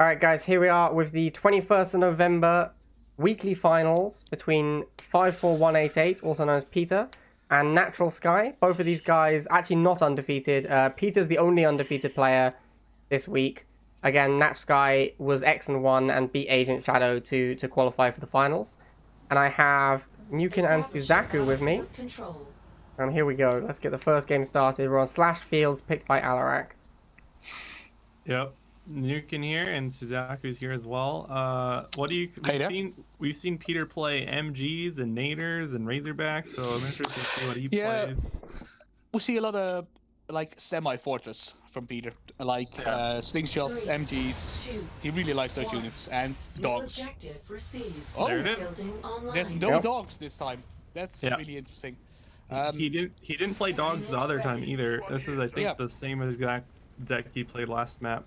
All right, guys, here we are with the 21st of November weekly finals between 54188, also known as Peter, and NaturalSky. Both of these guys actually not undefeated. Peter's the only undefeated player this week. Again, NaturalSky was X-1 and beat Agent Shadow to qualify for the finals. And I have Nukin and Suzaku with me. And here we go. Let's get the first game started. We're on Slash Fields, picked by Alarak. Yep. Nukin here and Suzaku's here as well. What do you we've seen Peter play MGs and Naders and Razorbacks, so I'm interested to see what he plays. We see a lot of like semi-fortress from Peter, like slingshots, MGs. He really likes those units and dogs. Oh, there it is. There's no dogs this time. That's really interesting. He didn't play dogs the other time either. This is I think the same exact deck he played last match.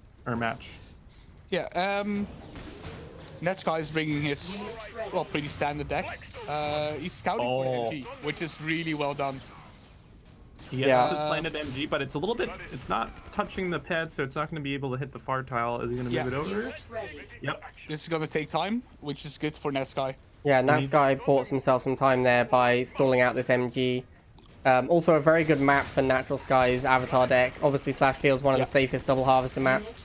Yeah, NaturalSky is bringing his pretty standard deck. He's scouting for the MG, which is really well done. He has to planet MG, but it's a little bit, it's not touching the pad, so it's not going to be able to hit the far tile. Is he going to move it over? Yep. This is going to take time, which is good for NaturalSky. Yeah, NaturalSky bought himself some time there by stalling out this MG. Also a very good map for NaturalSky's avatar deck. Obviously, Slash Field's one of the safest double harvester maps.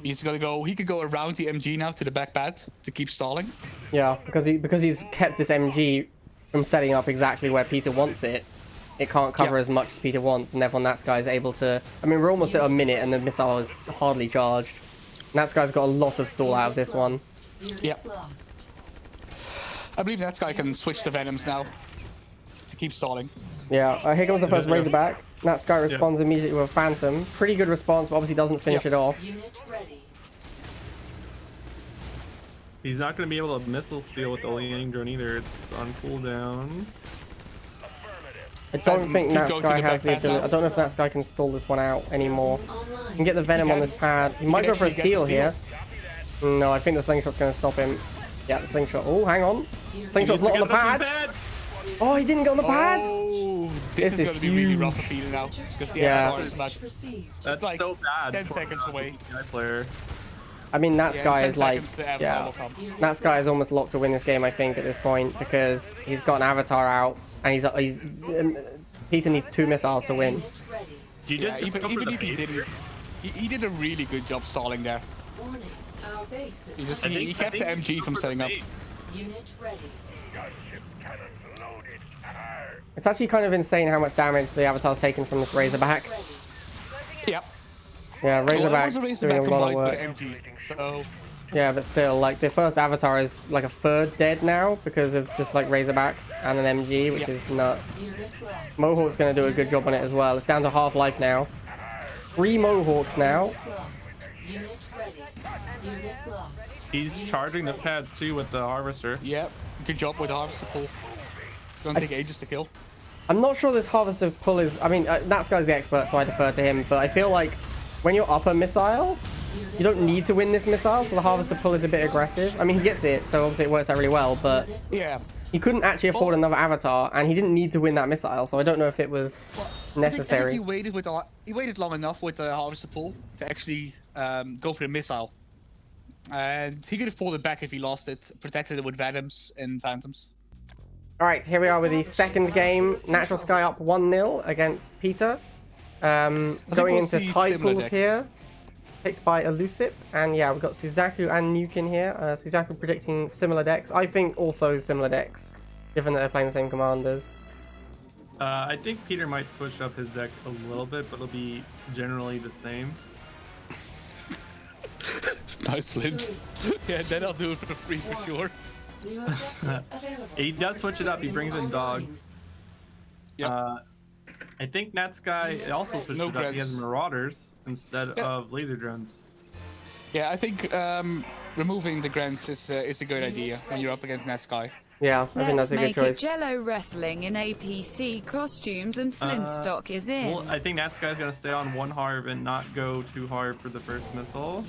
He's gonna go. He could go around the MG now to the back pad to keep stalling. Yeah, because he's kept this MG from setting up exactly where Peter wants it. It can't cover as much as Peter wants, and therefore NaturalSky is able to. I mean, we're almost at a minute, and the missile is hardly charged. NaturalSky's got a lot of stall out of this one. Yep. I believe NaturalSky can switch to Venoms now to keep stalling. Yeah, here comes the first Razorback. NaturalSky responds immediately with a Phantom. Pretty good response, but obviously doesn't finish it off. He's not going to be able to missile steal with the Liang drone either. It's on cooldown. I don't think NaturalSky has the ability. I don't know if NaturalSky can stall this one out anymore. He can get the Venom on this pad. He might go for a steal here. No, I think the Slingshot's going to stop him. Yeah, the Slingshot. Oh, hang on. Slingshot's not on the pad. Oh, he didn't go on the pad. Oh, this is going to be really rough for Peter now because the avatar is about. That's like so bad. 10 seconds away. Player. I mean, NaturalSky is like, NaturalSky is almost locked to win this game, I think, at this point, because he's got an avatar out, and he's Peter needs 2 missiles to win. Do you just even if he didn't, he did a really good job stalling there. He kept the MG from setting up. It's actually kind of insane how much damage the avatar's taken from this Razorback. Yep. Yeah, Razorback doing a lot of work. MG, so... Yeah, but still, like, the first avatar is like a third dead now because of just like Razorbacks and an MG, which is nuts. Mohawk's going to do a good job on it as well. It's down to half life now. 3 Mohawks now. He's charging the pads too with the harvester. Yep, good job with the harvester pull. It's going to take ages to kill. I'm not sure this harvester pull is... I mean, NaturalSky's the expert, so I defer to him, but I feel like when you're up a missile, you don't need to win this missile, so the harvester pull is a bit aggressive. I mean, he gets it, so obviously it works out really well, but he couldn't actually afford another avatar, and he didn't need to win that missile, so I don't know if it was necessary. I think he waited long enough with the harvester pull to actually go for the missile. And he could have pulled it back if he lost it, protected it with Venoms and Phantoms. Alright, here we are with the second game. NaturalSky up 1-0 against Peter. Going into tie pools here. Picked by Elusive. And yeah, we've got Suzaku and Nukin here. Suzaku predicting similar decks. I think also similar decks, given that they're playing the same commanders. I think Peter might switch up his deck a little bit, but it'll be generally the same. Nice Flint. Yeah, then I'll do it for free for sure. He does switch it up. He brings in dogs. Yeah. I think NaturalSky also switched it up. He has Marauders instead of laser drones. Yeah, I think removing the grants is a good idea when you're up against NaturalSky. Yeah, I think that's a good choice. Jello wrestling in APC costumes and Flintstock is in. Well, I think NaturalSky's gonna stay on 1 harv and not go too hard for the first missile.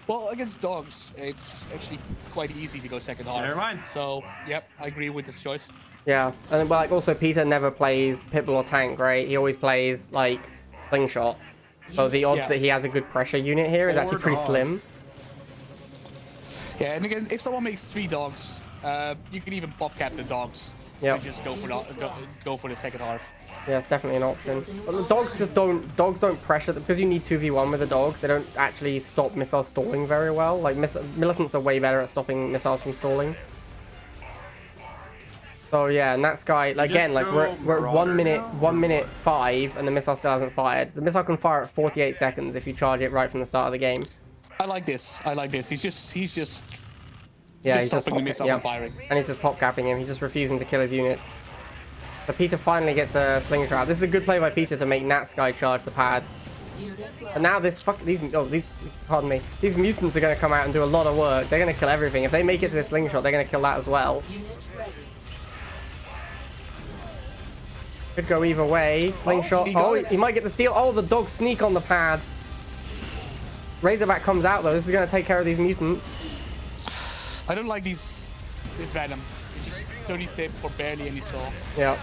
Well, against dogs, it's actually quite easy to go second harv. Never mind. So, yep, I agree with this choice. Yeah, and like also Peter never plays Pitbull or Tank, right? He always plays like Slingshot. So the odds that he has a good pressure unit here is actually pretty slim. Yeah, and again, if someone makes 3 dogs, you can even pop cap the dogs. Yeah. And just go for the second half. Yeah, it's definitely an option. But the dogs don't pressure them because you need 2v1 with the dogs. They don't actually stop missiles stalling very well. Like militants are way better at stopping missiles from stalling. So yeah, and that Sky again, like we're at 1 minute 5, and the missile still hasn't fired. The missile can fire at 48 seconds if you charge it right from the start of the game. I like this. He's just stopping the missile from firing. And he's just pop capping him. He's just refusing to kill his units. So Peter finally gets a slingshot. This is a good play by Peter to make NaturalSky charge the pads. And now these mutants are going to come out and do a lot of work. They're going to kill everything. If they make it to this slingshot, they're going to kill that as well. Could go either way. Slingshot. He might get the steal. Oh, the dogs sneak on the pad. Razorback comes out though. This is going to take care of these mutants. I don't like this Venom. It just 30 tip for barely any soul. Yeah.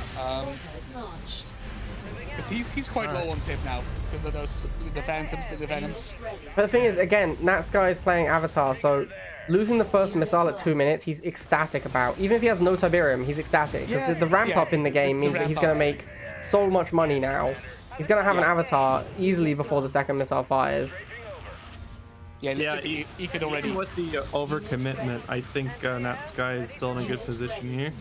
He's quite low on tip now because of the Phantoms and the Venoms. But the thing is, again, NaturalSky is playing Avatar, so losing the first missile at 2 minutes, he's ecstatic about. Even if he has no Tiberium, he's ecstatic because the ramp up in the game means that he's going to make so much money now. He's going to have an Avatar easily before the second missile fires. Yeah, he could already. Even with the overcommitment, I think NaturalSky is still in a good position here.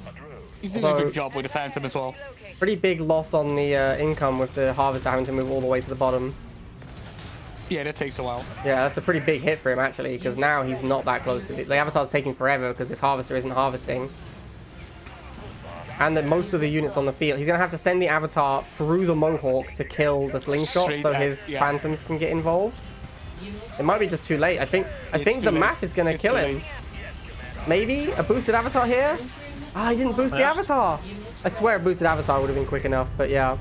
He's doing a good job with the Phantom as well. Pretty big loss on the income with the Harvester having to move all the way to the bottom. Yeah, that takes a while. Yeah, that's a pretty big hit for him actually, because now he's not that close to it. The Avatar's taking forever because this Harvester isn't harvesting. And that most of the units on the field, he's going to have to send the Avatar through the Mohawk to kill the slingshot so his Phantoms can get involved. It might be just too late. I think the map is going to kill him. Maybe a boosted Avatar here? Ah, he didn't boost the Avatar. I swear a boosted Avatar would have been quick enough, but yeah.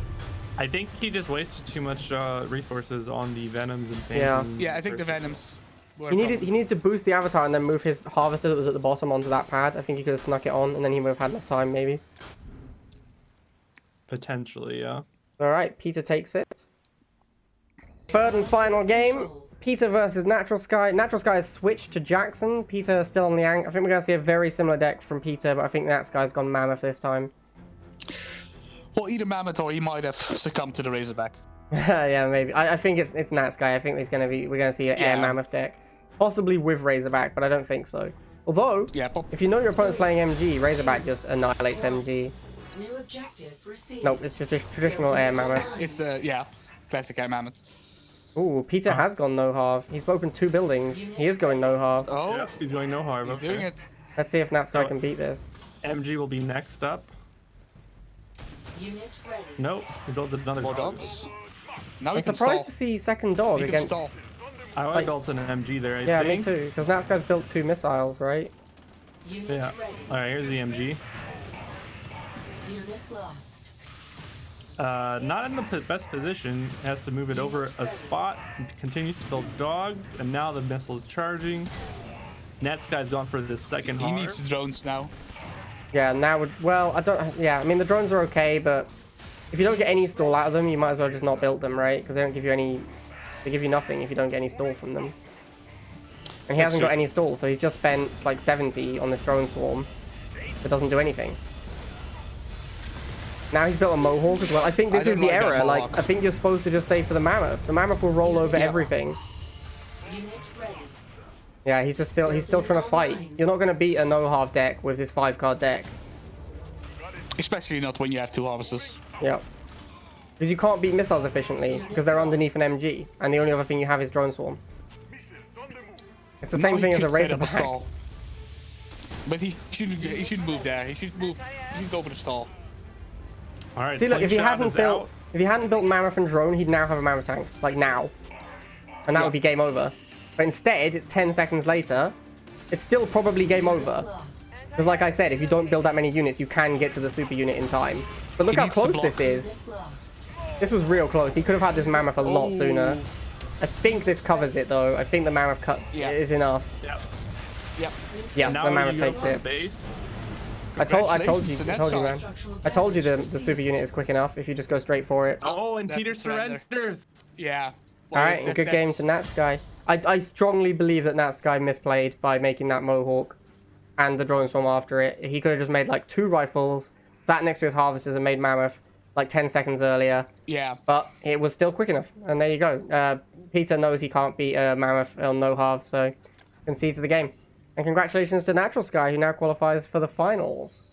I think he just wasted too much resources on the Venoms and Phantoms. Yeah, I think the Venoms were He needed to boost the Avatar and then move his Harvester that was at the bottom onto that pad. I think he could have snuck it on and then he would have had enough time maybe. Potentially, yeah. Alright, Peter takes it. Third and final game. Peter versus NaturalSky. NaturalSky has switched to Jackson. Peter still on the Ang. I think we're going to see a very similar deck from Peter, but I think NaturalSky's gone Mammoth this time. Well, either Mammoth or he might have succumbed to the Razorback. Yeah, maybe. I think it's NaturalSky. I think we're going to see an Air Mammoth deck. Possibly with Razorback, but I don't think so. Although, if you know your opponent's playing MG, Razorback just annihilates MG. New objective received. Nope, it's just traditional Air Mammoth. It's, classic Air Mammoth. Ooh, Peter has gone no halve. He's broken 2 buildings. He is going no halve. Oh, yeah, he's going no halve. He's doing it. Let's see if NaturalSky can beat this. MG will be next up. Unit ready. Nope, he builds another More dog. dogs. Now I'm surprised to see second dog against. I would have built an MG there, I think. think. Me too, because NaturalSky's built 2 missiles, right? Unit Yeah. ready. Alright, here's the MG. Unit lost. Not in the best position. Has to move it over a spot. Continues to build dogs, and now the missile's charging. NaturalSky's gone for the second He harv. needs drones now. Yeah, now well, I don't. Yeah, I mean the drones are okay, but if you don't get any stall out of them, you might as well just not build them, right? Because they don't give you any. They give you nothing if you don't get any stall from them. And he hasn't got any stall, so he's just spent like 70 on this drone swarm. That doesn't do anything. Now he's built a Mohawk as well. I think this is the error. Like, I think you're supposed to just save for the Mammoth. The Mammoth will roll over everything. Unit ready. Yeah, he's still trying to fight. You're not going to beat a no-half deck with this 5-card deck. Especially not when you have 2 harvesters. Yep. Because you can't beat missiles efficiently, because they're underneath an MG, and the only other thing you have is Drone Swarm. It's the same thing as a Razorback. But he shouldn't move there. He should go for the stall. All right. See, look, if he hadn't built Mammoth and Drone, he'd now have a Mammoth tank, like now, and that would be game over. But instead, it's 10 seconds later. It's still probably game over. Because like I said, if you don't build that many units, you can get to the super unit in time. But look how close this is. This was real close. He could have had this Mammoth a lot sooner. I think this covers it though. I think the Mammoth cut is enough. Yep. Yeah, the Mammoth takes it. I told you, man. I told you the super unit is quick enough if you just go straight for it. Oh, and That's Peter a surrender. surrenders. Yeah. Well, All right, and good game to NaturalSky. I strongly believe that NaturalSky misplayed by making that Mohawk and the Drone Swarm after it. He could have just made like 2 rifles, sat next to his harvesters and made Mammoth like 10 seconds earlier. Yeah. But it was still quick enough. And there you go. Peter knows he can't beat Mammoth on no halves, so concedes the game. And congratulations to NaturalSky, who now qualifies for the finals.